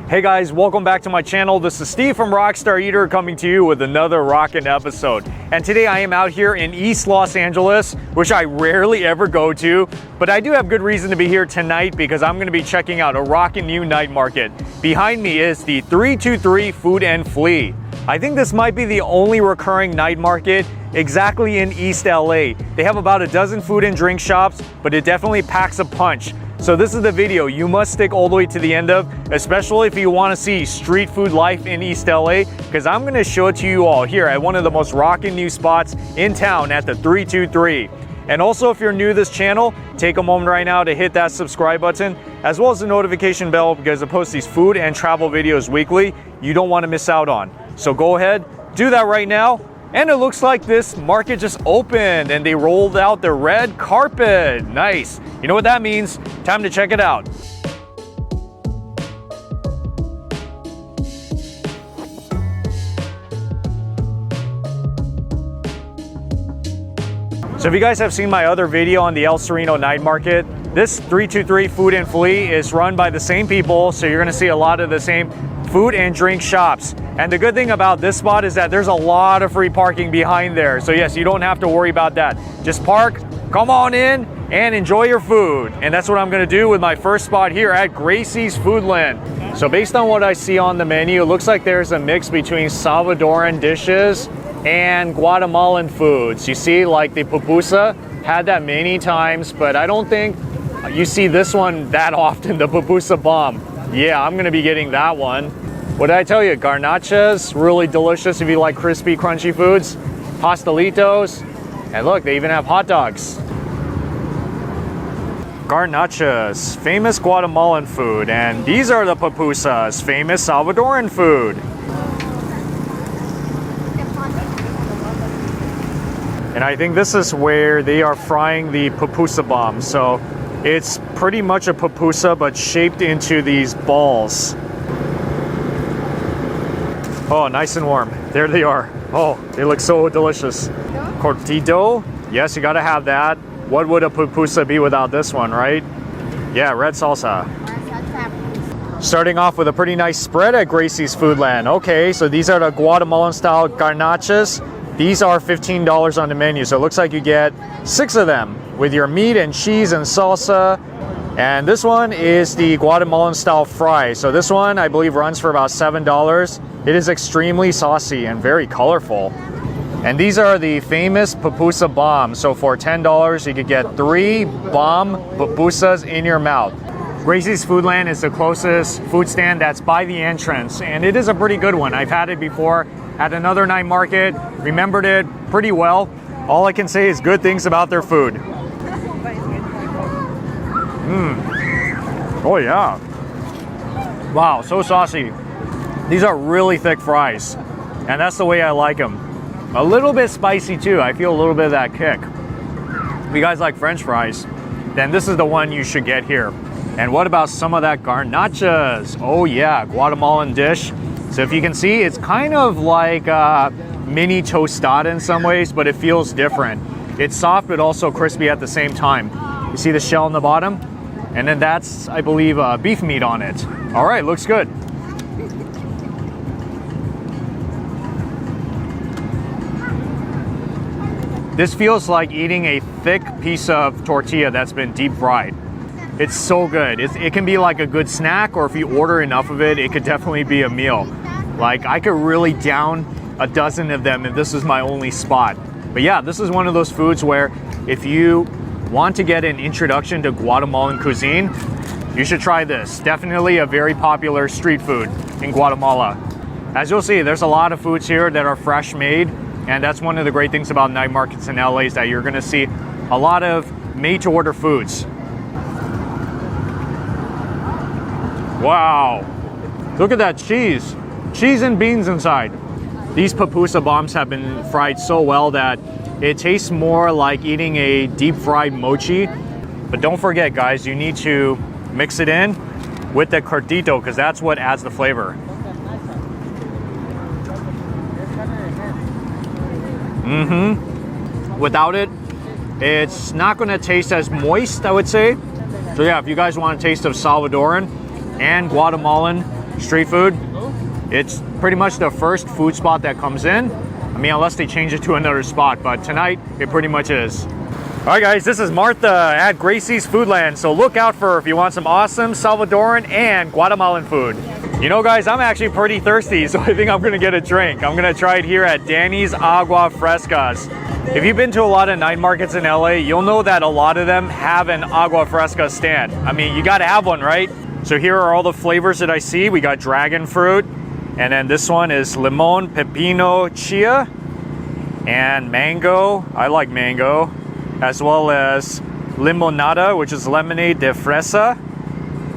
Hey guys, welcome back to my channel. This is Steve from Rockstar Eater coming to you with another rockin' episode. And today I am out here in East Los Angeles, which I rarely ever go to, but I do have good reason to be here tonight because I'm gonna be checking out a rockin' new night market. Behind me is the 323 Food and Flea. I think this might be the only recurring night market exactly in East LA. They have about a dozen food and drink shops, but it definitely packs a punch. So this is the video you must stick all the way to the end of, especially if you want to see street food life in East LA, because I'm going to show it to you all here at one of the most rockin' new spots in town at the 323. And also, if you're new to this channel, take a moment right now to hit that subscribe button, as well as the notification bell, because I post these food and travel videos weekly you don't want to miss out on. So go ahead, do that right now. And it looks like this market just opened and they rolled out the red carpet. Nice. You know what that means? Time to check it out. So if you guys have seen my other video on the El Sereno night market, this 323 Food and Flea is run by the same people, so you're gonna see a lot of the same food and drink shops. And the good thing about this spot is that there's a lot of free parking behind there. So yes, you don't have to worry about that. Just park, come on in, and enjoy your food. And that's what I'm gonna do with my first spot here at Gracie's Foodland. So based on what I see on the menu, it looks like there's a mix between Salvadoran dishes and Guatemalan foods. You see, like the pupusa, had that many times, but I don't think you see this one that often, the pupusa bomb. Yeah, I'm gonna be getting that one. What did I tell you? Garnachas, really delicious if you like crispy, crunchy foods. Pastelitos, and look, they even have hot dogs. Garnachas, famous Guatemalan food, and these are the pupusas, famous Salvadoran food. And I think this is where they are frying the pupusa bomb. So it's pretty much a pupusa, but shaped into these balls. Oh, nice and warm. There they are. Oh, they look so delicious. Cortito. Yes, you gotta have that. What would a pupusa be without this one, right? Yeah, red salsa. Starting off with a pretty nice spread at Gracie's Foodland. Okay, so these are the Guatemalan style garnachas. These are $15 on the menu, so it looks like you get 6 of them with your meat and cheese and salsa. And this one is the Guatemalan style fry. So this one I believe runs for about $7. It is extremely saucy and very colorful. And these are the famous pupusa bombs. So for $10 you could get 3 bomb pupusas in your mouth. Gracie's Foodland is the closest food stand that's by the entrance, and it is a pretty good one. I've had it before at another night market, remembered it pretty well. All I can say is good things about their food. Oh yeah. Wow, so saucy. These are really thick fries, and that's the way I like them. A little bit spicy too. I feel a little bit of that kick. If you guys like French fries, then this is the one you should get here. And what about some of that garnachas? Oh yeah, Guatemalan dish. So if you can see, it's kind of like a mini tostada in some ways, but it feels different. It's soft, but also crispy at the same time. You see the shell on the bottom? And then that's, I believe, beef meat on it. All right, looks good. This feels like eating a thick piece of tortilla that's been deep fried. It's so good. It can be like a good snack, or if you order enough of it, it could definitely be a meal. Like, I could really down a dozen of them if this is my only spot. But yeah, this is one of those foods where if you want to get an introduction to Guatemalan cuisine, you should try this. Definitely a very popular street food in Guatemala. As you'll see, there's a lot of foods here that are fresh made, and that's one of the great things about night markets in LA is that you're gonna see a lot of made-to-order foods. Wow, look at that cheese. Cheese and beans inside. These pupusa bombs have been fried so well that it tastes more like eating a deep fried mochi. But don't forget guys, you need to mix it in with the cortito because that's what adds the flavor. Without it, it's not gonna taste as moist, I would say. So yeah, if you guys want a taste of Salvadoran and Guatemalan street food. It's pretty much the first food spot that comes in. I mean, unless they change it to another spot, but tonight it pretty much is. All right, guys, this is Martha at Gracie's Foodland. So look out for if you want some awesome Salvadoran and Guatemalan food. You know, guys, I'm actually pretty thirsty, so I think I'm gonna get a drink. I'm gonna try it here at Danny's Agua Frescas. If you've been to a lot of night markets in LA, you'll know that a lot of them have an Agua Fresca stand. I mean, you gotta have one, right? So here are all the flavors that I see. We got dragon fruit, and then this one is limon, pepino, chia, and mango. I like mango, as well as limonada, which is lemonade de fresa.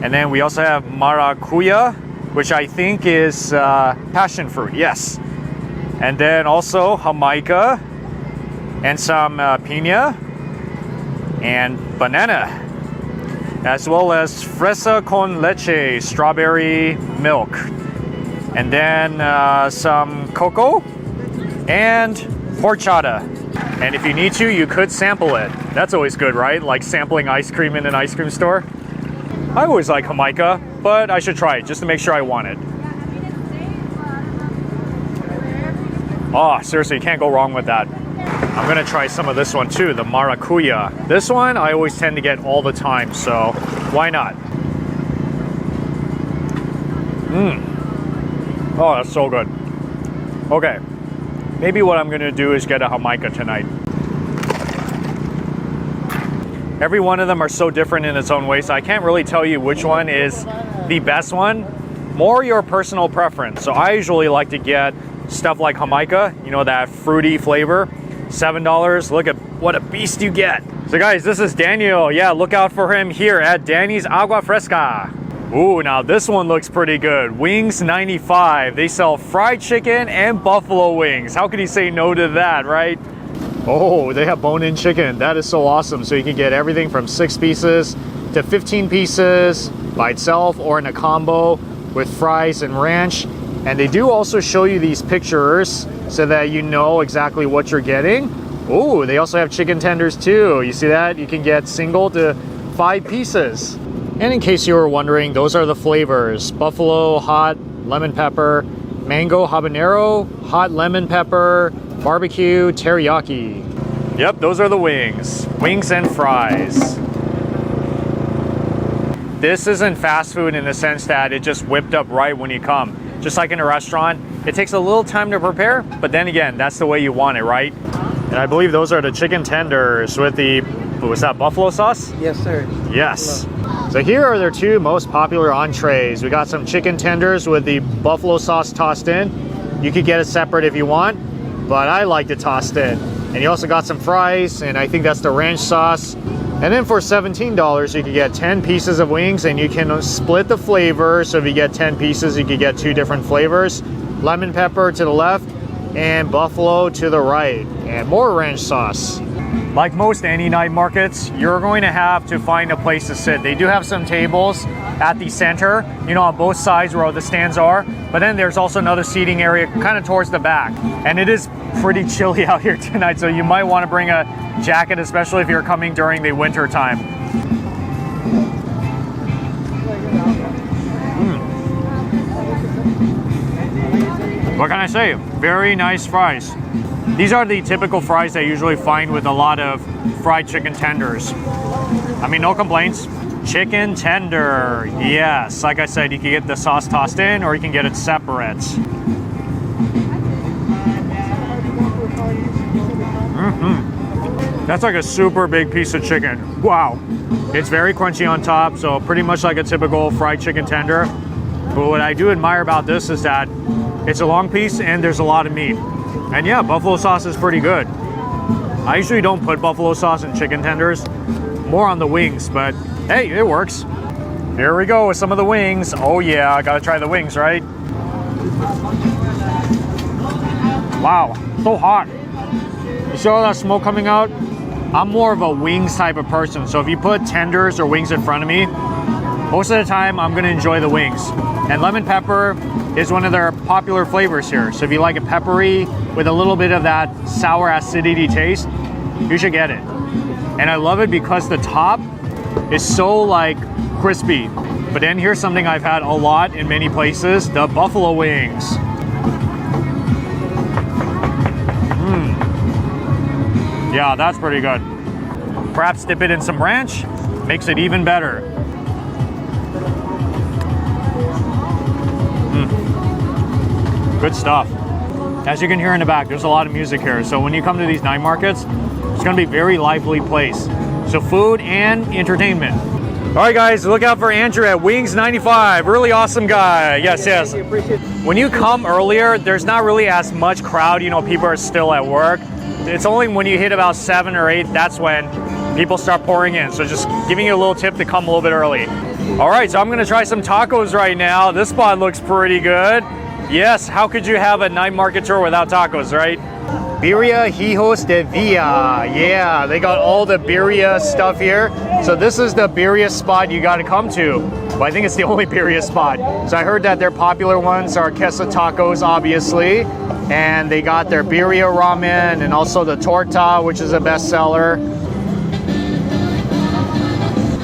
And then we also have maracuya, which I think is passion fruit, yes. And then also Jamaica, and some piña, and banana, as well as fresa con leche, strawberry milk. And then some cocoa, and horchata. And if you need to, you could sample it. That's always good, right? Like sampling ice cream in an ice cream store. I always like Jamaica, but I should try it just to make sure I want it. Oh, seriously, you can't go wrong with that. I'm gonna try some of this one too, the maracuya. This one I always tend to get all the time, so why not? Oh, that's so good. Okay, maybe what I'm gonna do is get a Jamaica tonight. Every one of them are so different in its own way, so I can't really tell you which one is the best one. More your personal preference. So I usually like to get stuff like Jamaica, you know, that fruity flavor. $7. Look at what a beast you get. So guys, this is Daniel. Yeah, look out for him here at Danny's Agua Fresca. Ooh, now this one looks pretty good. Wings 95. They sell fried chicken and buffalo wings. How could you say no to that, right? Oh, they have bone-in chicken. That is so awesome. So you can get everything from 6 pieces to 15 pieces by itself or in a combo with fries and ranch. And they do also show you these pictures so that you know exactly what you're getting. Oh, they also have chicken tenders too. You see that? You can get single to 5 pieces. And in case you were wondering, those are the flavors: buffalo, hot, lemon pepper, mango, habanero, hot lemon pepper, barbecue, teriyaki. Yep, those are the wings. Wings and fries. This isn't fast food in the sense that it just whipped up right when you come. Just like in a restaurant, it takes a little time to prepare, but then again, that's the way you want it, right? And I believe those are the chicken tenders with the, what was that, buffalo sauce? Yes, sir. Yes. So here are their 2 most popular entrees. We got some chicken tenders with the buffalo sauce tossed in. You could get it separate if you want, but I like it tossed in. And you also got some fries, and I think that's the ranch sauce. And then for $17, you can get 10 pieces of wings, and you can split the flavor. So if you get 10 pieces, you could get 2 different flavors. Lemon pepper to the left and buffalo to the right, and more ranch sauce. Like most any night markets, you're going to have to find a place to sit. They do have some tables at the center, you know, on both sides where the stands are, but then there's also another seating area kind of towards the back. And it is pretty chilly out here tonight, so you might want to bring a jacket, especially if you're coming during the winter time. What can I say? Very nice fries. These are the typical fries I usually find with a lot of fried chicken tenders. I mean, no complaints. Chicken tender, yes. Like I said, you can get the sauce tossed in or you can get it separate. That's like a super big piece of chicken. Wow. It's very crunchy on top, so pretty much like a typical fried chicken tender. But what I do admire about this is that it's a long piece and there's a lot of meat. And yeah, buffalo sauce is pretty good. I usually don't put buffalo sauce in chicken tenders, more on the wings, but hey, it works. Here we go with some of the wings. Oh yeah, I gotta try the wings, right? Wow, so hot. You see all that smoke coming out? I'm more of a wings type of person, so if you put tenders or wings in front of me, most of the time I'm gonna enjoy the wings. And lemon pepper is one of their popular flavors here. So if you like it peppery with a little bit of that sour acidity taste, you should get it. And I love it because the top is so like crispy. But then here's something I've had a lot in many places, the buffalo wings. Yeah, that's pretty good. Perhaps dip it in some ranch, makes it even better. Good stuff. As you can hear in the back, there's a lot of music here. So when you come to these night markets, it's gonna be a very lively place. So food and entertainment. All right, guys, look out for Andrew at Wings 95. Really awesome guy. Yes, yes. When you come earlier, there's not really as much crowd. You know, people are still at work. It's only when you hit about 7 or 8, that's when people start pouring in. So just giving you a little tip to come a little bit early. All right, so I'm gonna try some tacos right now. This spot looks pretty good. Yes, how could you have a night market tour without tacos, right? Birria Hijos de Villa. Yeah, they got all the birria stuff here. So this is the birria spot you gotta come to. Well, I think it's the only birria spot. So I heard that their popular ones are queso tacos, obviously. And they got their birria ramen and also the torta, which is a bestseller.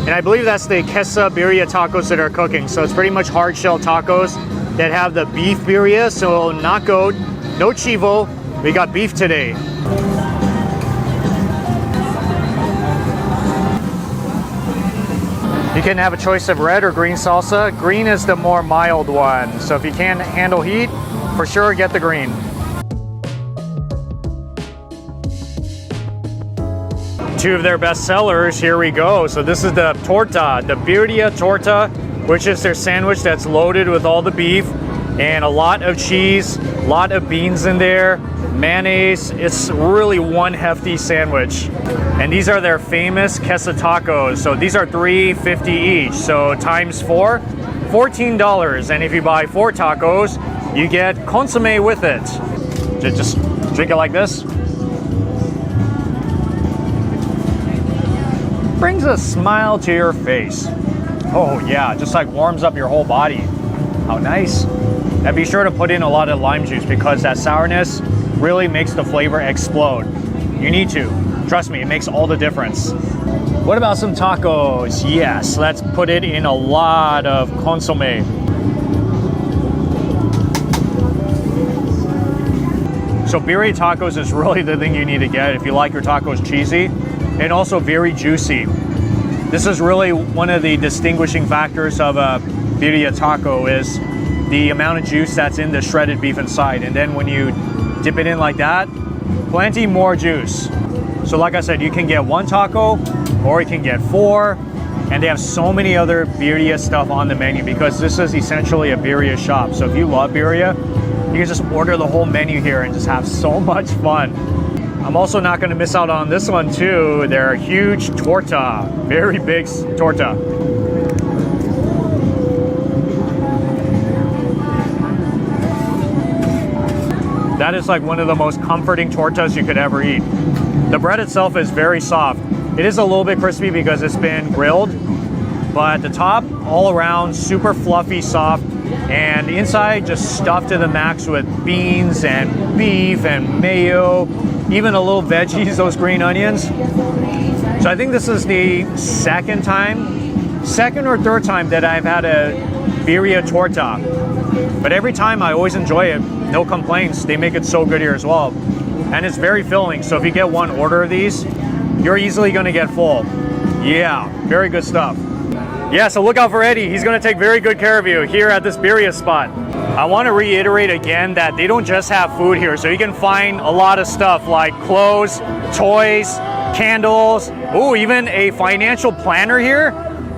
And I believe that's the queso birria tacos that are cooking. So it's pretty much hard shell tacos that have the beef birria. So not goat, no chivo. We got beef today. You can have a choice of red or green salsa. Green is the more mild one. So if you can't handle heat, for sure get the green. Two of their best sellers, here we go. So this is the torta, the birria torta, which is their sandwich that's loaded with all the beef and a lot of cheese, a lot of beans in there, mayonnaise. It's really one hefty sandwich. And these are their famous queso tacos. So these are $3.50 each. So times 4, $14. And if you buy 4 tacos, you get consommé with it. Just drink it like this. Brings a smile to your face. Oh yeah, just like warms up your whole body. How nice. And be sure to put in a lot of lime juice because that sourness really makes the flavor explode. You need to. Trust me, it makes all the difference. What about some tacos? Yes, let's put it in a lot of consommé. So birria tacos is really the thing you need to get if you like your tacos cheesy and also very juicy. This is really one of the distinguishing factors of a birria taco is the amount of juice that's in the shredded beef inside. And then when you dip it in like that, plenty more juice. So like I said, you can get 1 taco or you can get 4. And they have so many other birria stuff on the menu because this is essentially a birria shop. So if you love birria, you can just order the whole menu here and just have so much fun. I'm also not going to miss out on this one too. They're a huge torta, very big torta. That is like one of the most comforting tortas you could ever eat. The bread itself is very soft. It is a little bit crispy because it's been grilled, but the top all around super fluffy, soft, and inside just stuffed to the max with beans and beef and mayo, even a little veggies, those green onions. So I think this is the second or third time that I've had a birria torta. But every time I always enjoy it, no complaints. They make it so good here as well. And it's very filling, so if you get 1 order of these, you're easily gonna get full. Yeah, very good stuff. Yeah, so look out for Eddie. He's gonna take very good care of you here at this birria spot. I wanna reiterate again that they don't just have food here, so you can find a lot of stuff like clothes, toys, candles, ooh, even a financial planner here.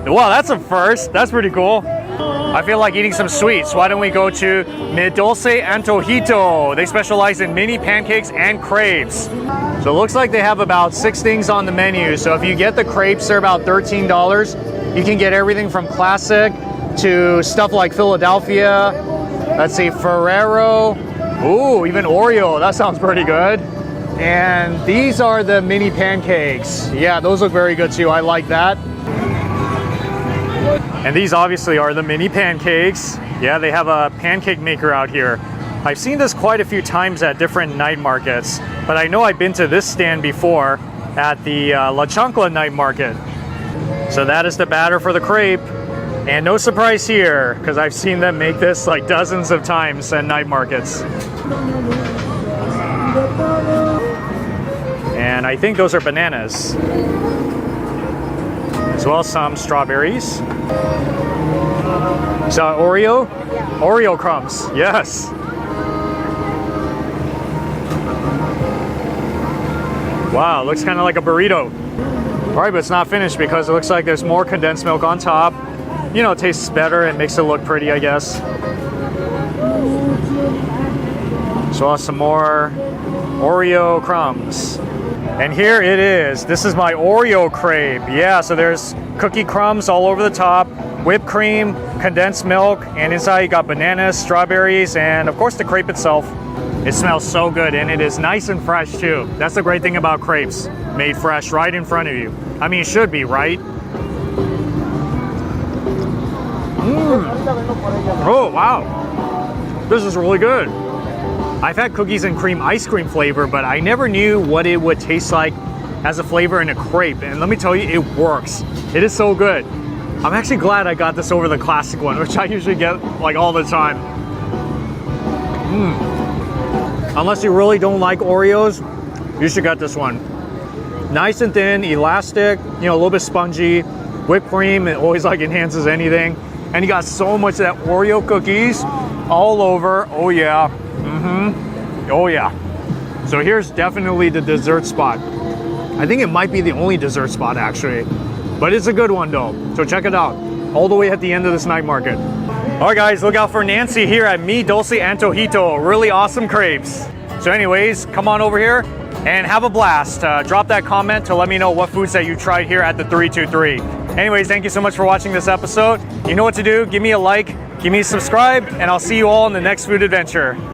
Wow, that's a first. That's pretty cool. I feel like eating some sweets. Why don't we go to Mi Dulce Antojito? They specialize in mini pancakes and crepes. So it looks like they have about 6 things on the menu. So if you get the crepes, they're about $13. You can get everything from classic to stuff like Philadelphia. Let's see, Ferrero. Ooh, even Oreo. That sounds pretty good. And these are the mini pancakes. Yeah, those look very good too. I like that. And these obviously are the mini pancakes. Yeah, they have a pancake maker out here. I've seen this quite a few times at different night markets, but I know I've been to this stand before at the La Chancla night market. So that is the batter for the crepe. And no surprise here, because I've seen them make this like dozens of times at night markets. And I think those are bananas. As well as some strawberries. Is that Oreo? Yeah. Oreo crumbs, yes. Wow, looks kind of like a burrito. All right, but it's not finished because it looks like there's more condensed milk on top. You know, it tastes better and makes it look pretty, I guess. So some more Oreo crumbs. And here it is. This is my Oreo crepe. Yeah, so there's cookie crumbs all over the top, whipped cream, condensed milk, and inside you got bananas, strawberries, and of course the crepe itself. It smells so good, and it is nice and fresh too. That's the great thing about crepes. Made fresh right in front of you. I mean, it should be, right? Oh, wow. This is really good. I've had cookies and cream ice cream flavor, but I never knew what it would taste like as a flavor in a crepe. And let me tell you, it works. It is so good. I'm actually glad I got this over the classic one, which I usually get like all the time. Unless you really don't like Oreos, you should get this one. Nice and thin, elastic, you know, a little bit spongy. Whipped cream, it always like enhances anything. And you got so much of that Oreo cookies all over. Oh yeah. Oh yeah. So here's definitely the dessert spot. I think it might be the only dessert spot actually, but it's a good one though. So check it out. All the way at the end of this night market. All right guys, look out for Nancy here at Mi Dulce Antojito. Really awesome crepes. So anyways, come on over here and have a blast. Drop that comment to let me know what foods that you tried here at the 323. Anyways, thank you so much for watching this episode. You know what to do. Give me a like, give me a subscribe, and I'll see you all in the next food adventure.